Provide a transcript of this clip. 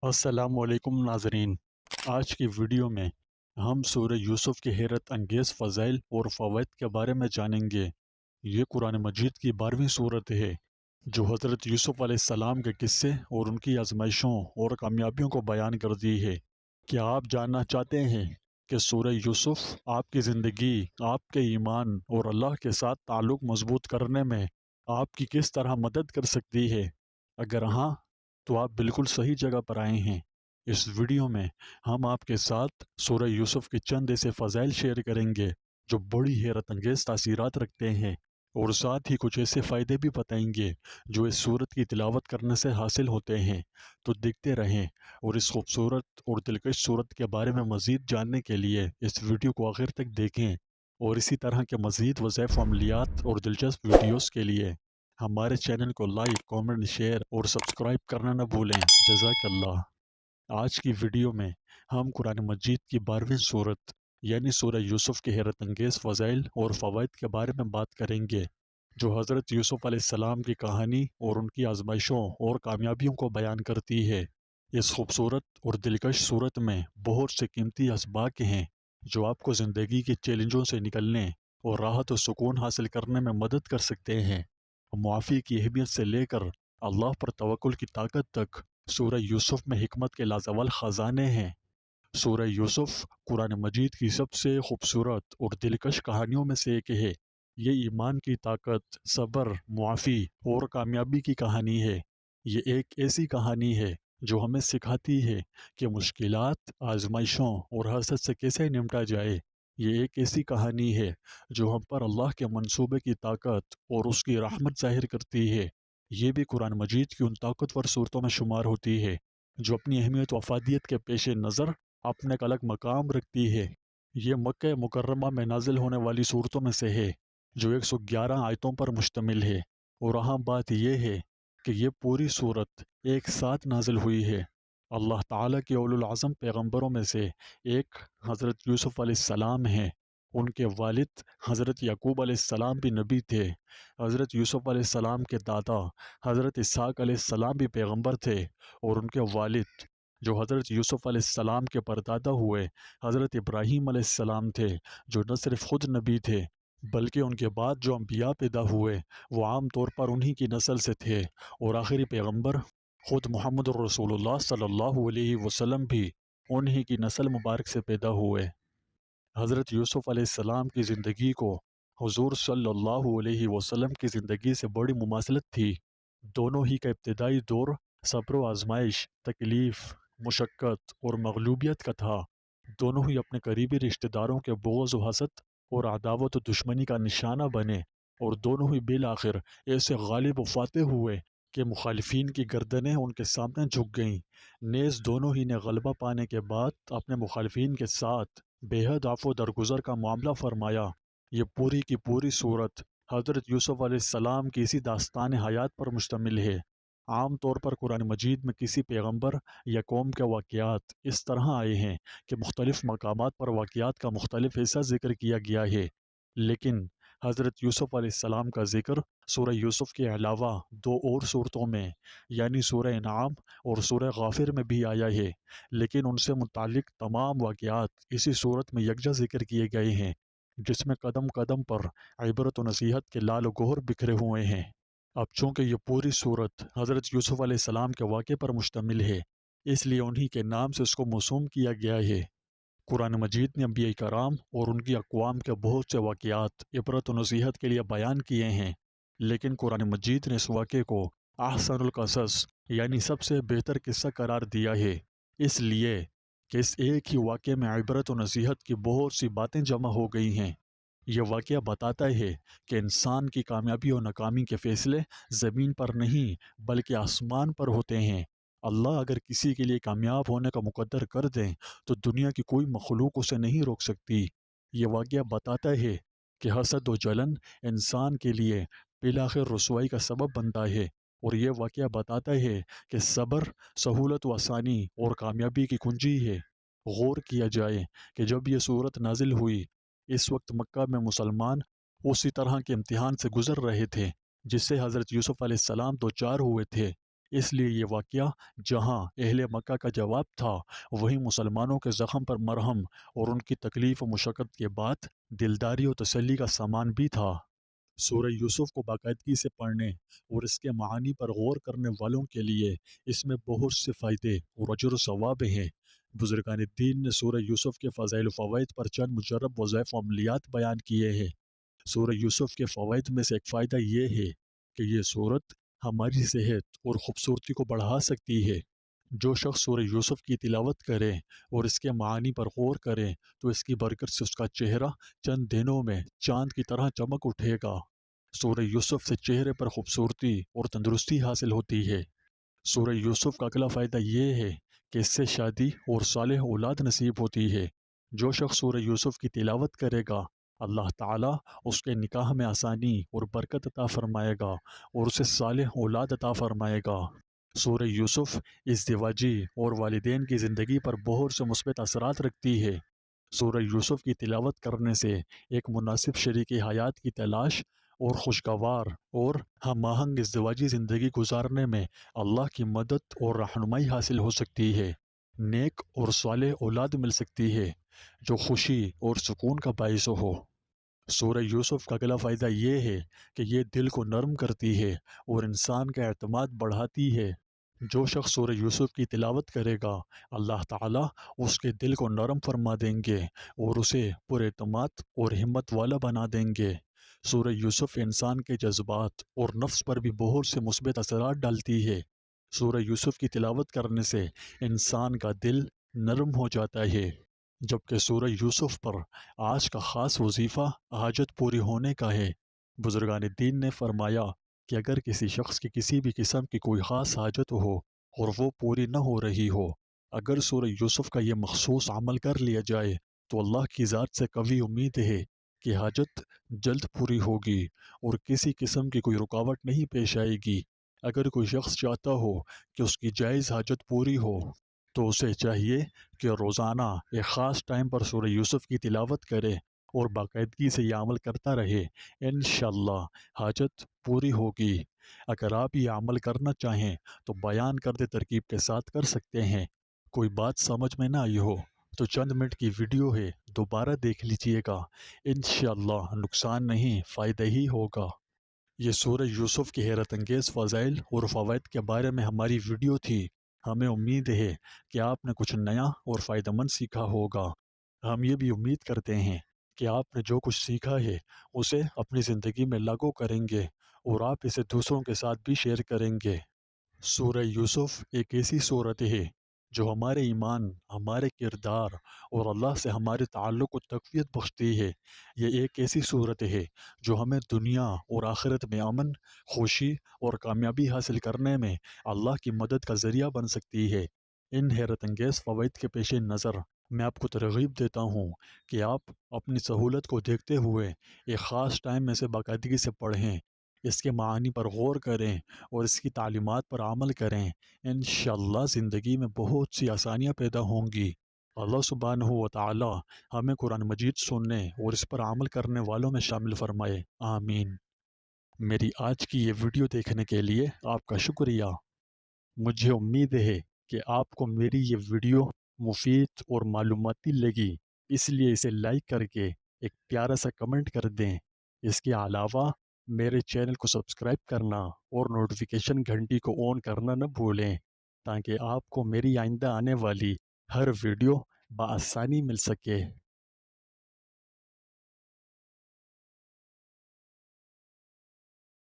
السلام علیکم ناظرین، آج کی ویڈیو میں ہم سورہ یوسف کے حیرت انگیز فضائل اور فوائد کے بارے میں جانیں گے۔ یہ قرآن مجید کی 12ویں صورت ہے جو حضرت یوسف علیہ السلام کے قصے اور ان کی آزمائشوں اور کامیابیوں کو بیان کرتی ہے۔ کیا آپ جاننا چاہتے ہیں کہ سورہ یوسف آپ کی زندگی، آپ کے ایمان اور اللہ کے ساتھ تعلق مضبوط کرنے میں آپ کی کس طرح مدد کر سکتی ہے؟ اگر ہاں تو آپ بالکل صحیح جگہ پر آئے ہیں۔ اس ویڈیو میں ہم آپ کے ساتھ سورہ یوسف کے چند ایسے فضائل شیئر کریں گے جو بڑی حیرت انگیز تاثیرات رکھتے ہیں، اور ساتھ ہی کچھ ایسے فائدے بھی بتائیں گے جو اس صورت کی تلاوت کرنے سے حاصل ہوتے ہیں۔ تو دیکھتے رہیں، اور اس خوبصورت اور دلکش صورت کے بارے میں مزید جاننے کے لیے اس ویڈیو کو آخر تک دیکھیں، اور اسی طرح کے مزید وظائف عملیات اور دلچسپ ویڈیوز کے لیے ہمارے چینل کو لائک، کامنٹ، شیئر اور سبسکرائب کرنا نہ بھولیں۔ جزاک اللہ۔ آج کی ویڈیو میں ہم قرآن مجید کی 12ویں صورت یعنی سورہ یوسف کے حیرت انگیز فضائل اور فوائد کے بارے میں بات کریں گے، جو حضرت یوسف علیہ السلام کی کہانی اور ان کی آزمائشوں اور کامیابیوں کو بیان کرتی ہے۔ اس خوبصورت اور دلکش صورت میں بہت سے قیمتی اسباق ہیں جو آپ کو زندگی کے چیلنجوں سے نکلنے اور راحت و سکون حاصل کرنے میں مدد کر سکتے ہیں۔ معافی کی اہمیت سے لے کر اللہ پر توکل کی طاقت تک سورہ یوسف میں حکمت کے لازوال خزانے ہیں۔ سورہ یوسف قرآن مجید کی سب سے خوبصورت اور دلکش کہانیوں میں سے ایک ہے۔ یہ ایمان کی طاقت، صبر، معافی اور کامیابی کی کہانی ہے۔ یہ ایک ایسی کہانی ہے جو ہمیں سکھاتی ہے کہ مشکلات، آزمائشوں اور حسد سے کیسے نمٹا جائے۔ یہ ایک ایسی کہانی ہے جو ہم پر اللہ کے منصوبے کی طاقت اور اس کی رحمت ظاہر کرتی ہے۔ یہ بھی قرآن مجید کی ان طاقتور صورتوں میں شمار ہوتی ہے جو اپنی اہمیت و افادیت کے پیش نظر اپنے ایک الگ مقام رکھتی ہے۔ یہ مکہ مکرمہ میں نازل ہونے والی صورتوں میں سے ہے جو 111 آیتوں پر مشتمل ہے، اور اہم بات یہ ہے کہ یہ پوری صورت ایک ساتھ نازل ہوئی ہے۔ اللہ تعالیٰ کے اولو العزم پیغمبروں میں سے ایک حضرت یوسف علیہ السلام ہیں۔ ان کے والد حضرت یعقوب علیہ السلام بھی نبی تھے۔ حضرت یوسف علیہ السلام کے دادا حضرت اسحاق علیہ السلام بھی پیغمبر تھے، اور ان کے والد جو حضرت یوسف علیہ السلام کے پردادا ہوئے حضرت ابراہیم علیہ السلام تھے، جو نہ صرف خود نبی تھے بلکہ ان کے بعد جو انبیاء پیدا ہوئے وہ عام طور پر انہی کی نسل سے تھے، اور آخری پیغمبر خود محمد الرسول اللہ صلی اللہ علیہ وسلم بھی انہی کی نسل مبارک سے پیدا ہوئے۔ حضرت یوسف علیہ السلام کی زندگی کو حضور صلی اللہ علیہ وسلم کی زندگی سے بڑی مماثلت تھی۔ دونوں ہی کا ابتدائی دور صبر و آزمائش، تکلیف، مشقت اور مغلوبیت کا تھا۔ دونوں ہی اپنے قریبی رشتہ داروں کے بغض و حسد اور عداوت و دشمنی کا نشانہ بنے، اور دونوں ہی بالآخر ایسے غالب و فاتح ہوئے کہ مخالفین کی گردنیں ان کے سامنے جھک گئیں۔ نیز دونوں ہی نے غلبہ پانے کے بعد اپنے مخالفین کے ساتھ بے حد عفو درگزر کا معاملہ فرمایا۔ یہ پوری کی پوری صورت حضرت یوسف علیہ السلام کی اسی داستان حیات پر مشتمل ہے۔ عام طور پر قرآن مجید میں کسی پیغمبر یا قوم کے واقعات اس طرح آئے ہیں کہ مختلف مقامات پر واقعات کا مختلف حصہ ذکر کیا گیا ہے، لیکن حضرت یوسف علیہ السلام کا ذکر سورہ یوسف کے علاوہ 2 اور صورتوں میں یعنی سورہ انعام اور سورہ غافر میں بھی آیا ہے، لیکن ان سے متعلق تمام واقعات اسی صورت میں یکجا ذکر کیے گئے ہیں، جس میں قدم قدم پر عبرت و نصیحت کے لال و گوہر بکھرے ہوئے ہیں۔ اب چونکہ یہ پوری صورت حضرت یوسف علیہ السلام کے واقعے پر مشتمل ہے، اس لیے انہی کے نام سے اس کو موسوم کیا گیا ہے۔ قرآن مجید نے انبیاء کرام اور ان کی اقوام کے بہت سے واقعات عبرت و نصیحت کے لیے بیان کیے ہیں، لیکن قرآن مجید نے اس واقعے کو احسن القصص یعنی سب سے بہتر قصہ قرار دیا ہے، اس لیے کہ اس ایک ہی واقعے میں عبرت و نصیحت کی بہت سی باتیں جمع ہو گئی ہیں۔ یہ واقعہ بتاتا ہے کہ انسان کی کامیابی و ناکامی کے فیصلے زمین پر نہیں بلکہ آسمان پر ہوتے ہیں۔ اللہ اگر کسی کے لیے کامیاب ہونے کا مقدر کر دیں تو دنیا کی کوئی مخلوق اسے نہیں روک سکتی۔ یہ واقعہ بتاتا ہے کہ حسد و جلن انسان کے لیے بالآخر رسوائی کا سبب بنتا ہے، اور یہ واقعہ بتاتا ہے کہ صبر سہولت و آسانی اور کامیابی کی کنجی ہے۔ غور کیا جائے کہ جب یہ صورت نازل ہوئی اس وقت مکہ میں مسلمان اسی طرح کے امتحان سے گزر رہے تھے جس سے حضرت یوسف علیہ السلام دوچار ہوئے تھے۔ اس لیے یہ واقعہ جہاں اہل مکہ کا جواب تھا، وہیں مسلمانوں کے زخم پر مرہم اور ان کی تکلیف و مشقت کے بعد دلداری و تسلی کا سامان بھی تھا۔ سورہ یوسف کو باقاعدگی سے پڑھنے اور اس کے معانی پر غور کرنے والوں کے لیے اس میں بہت سے فائدے اور اجر و ثواب ہیں۔ بزرگان دین نے سورہ یوسف کے فضائل و فوائد پر چند مجرب وظائف و عملیات بیان کیے ہیں۔ سورہ یوسف کے فوائد میں سے ایک فائدہ یہ ہے کہ یہ سورت ہماری صحت اور خوبصورتی کو بڑھا سکتی ہے۔ جو شخص سورہ یوسف کی تلاوت کرے اور اس کے معانی پر غور کرے تو اس کی برکت سے اس کا چہرہ چند دنوں میں چاند کی طرح چمک اٹھے گا۔ سورہ یوسف سے چہرے پر خوبصورتی اور تندرستی حاصل ہوتی ہے۔ سورہ یوسف کا اگلا فائدہ یہ ہے کہ اس سے شادی اور صالح اولاد نصیب ہوتی ہے۔ جو شخص سورہ یوسف کی تلاوت کرے گا، اللہ تعالیٰ اس کے نکاح میں آسانی اور برکت عطا فرمائے گا اور اسے صالح اولاد عطا فرمائے گا۔ سورہ یوسف ازدواجی اور والدین کی زندگی پر بہت سے مثبت اثرات رکھتی ہے۔ سورہ یوسف کی تلاوت کرنے سے ایک مناسب شریک حیات کی تلاش اور خوشگوار اور ہم آہنگ ازدواجی زندگی گزارنے میں اللہ کی مدد اور رہنمائی حاصل ہو سکتی ہے۔ نیک اور صالح اولاد مل سکتی ہے جو خوشی اور سکون کا باعث ہو۔ سورہ یوسف کا اگلا فائدہ یہ ہے کہ یہ دل کو نرم کرتی ہے اور انسان کا اعتماد بڑھاتی ہے۔ جو شخص سورہ یوسف کی تلاوت کرے گا، اللہ تعالیٰ اس کے دل کو نرم فرما دیں گے اور اسے پر اعتماد اور ہمت والا بنا دیں گے۔ سورہ یوسف انسان کے جذبات اور نفس پر بھی بہت سے مثبت اثرات ڈالتی ہے۔ سورہ یوسف کی تلاوت کرنے سے انسان کا دل نرم ہو جاتا ہے، جبکہ سورہ یوسف پر آج کا خاص وظیفہ حاجت پوری ہونے کا ہے۔ بزرگان دین نے فرمایا کہ اگر کسی شخص کی کسی بھی قسم کی کوئی خاص حاجت ہو اور وہ پوری نہ ہو رہی ہو، اگر سورہ یوسف کا یہ مخصوص عمل کر لیا جائے تو اللہ کی ذات سے قوی امید ہے کہ حاجت جلد پوری ہوگی اور کسی قسم کی کوئی رکاوٹ نہیں پیش آئے گی۔ اگر کوئی شخص چاہتا ہو کہ اس کی جائز حاجت پوری ہو تو اسے چاہیے کہ روزانہ ایک خاص ٹائم پر سورہ یوسف کی تلاوت کرے اور باقاعدگی سے یہ عمل کرتا رہے۔ انشاءاللہ حاجت پوری ہوگی۔ اگر آپ یہ عمل کرنا چاہیں تو بیان کردہ ترکیب کے ساتھ کر سکتے ہیں۔ کوئی بات سمجھ میں نہ آئی ہو تو چند منٹ کی ویڈیو ہے، دوبارہ دیکھ لیجئے گا، انشاءاللہ نقصان نہیں فائدہ ہی ہوگا۔ یہ سورہ یوسف کی حیرت انگیز فضائل اور فوائد کے بارے میں ہماری ویڈیو تھی۔ ہمیں امید ہے کہ آپ نے کچھ نیا اور فائدہ مند سیکھا ہوگا۔ ہم یہ بھی امید کرتے ہیں کہ آپ نے جو کچھ سیکھا ہے اسے اپنی زندگی میں لاگو کریں گے اور آپ اسے دوسروں کے ساتھ بھی شیئر کریں گے۔ سورہ یوسف ایک ایسی صورت ہے جو ہمارے ایمان، ہمارے کردار اور اللہ سے ہمارے تعلق کو تقویت بخشتی ہے۔ یہ ایک ایسی صورت ہے جو ہمیں دنیا اور آخرت میں امن، خوشی اور کامیابی حاصل کرنے میں اللہ کی مدد کا ذریعہ بن سکتی ہے۔ ان حیرت انگیز فوائد کے پیش نظر میں آپ کو ترغیب دیتا ہوں کہ آپ اپنی سہولت کو دیکھتے ہوئے ایک خاص ٹائم میں سے باقاعدگی سے پڑھیں، اس کے معانی پر غور کریں اور اس کی تعلیمات پر عمل کریں۔ انشاءاللہ زندگی میں بہت سی آسانیاں پیدا ہوں گی۔ اللہ سبحانہ و تعالی ہمیں قرآن مجید سننے اور اس پر عمل کرنے والوں میں شامل فرمائے، آمین۔ میری آج کی یہ ویڈیو دیکھنے کے لیے آپ کا شکریہ۔ مجھے امید ہے کہ آپ کو میری یہ ویڈیو مفید اور معلوماتی لگی، اس لیے اسے لائک کر کے ایک پیارا سا کمنٹ کر دیں۔ اس کے علاوہ میرے چینل کو سبسکرائب کرنا اور نوٹیفیکیشن گھنٹی کو آن کرنا نہ بھولیں تاکہ آپ کو میری آئندہ آنے والی ہر ویڈیو بآسانی مل سکے۔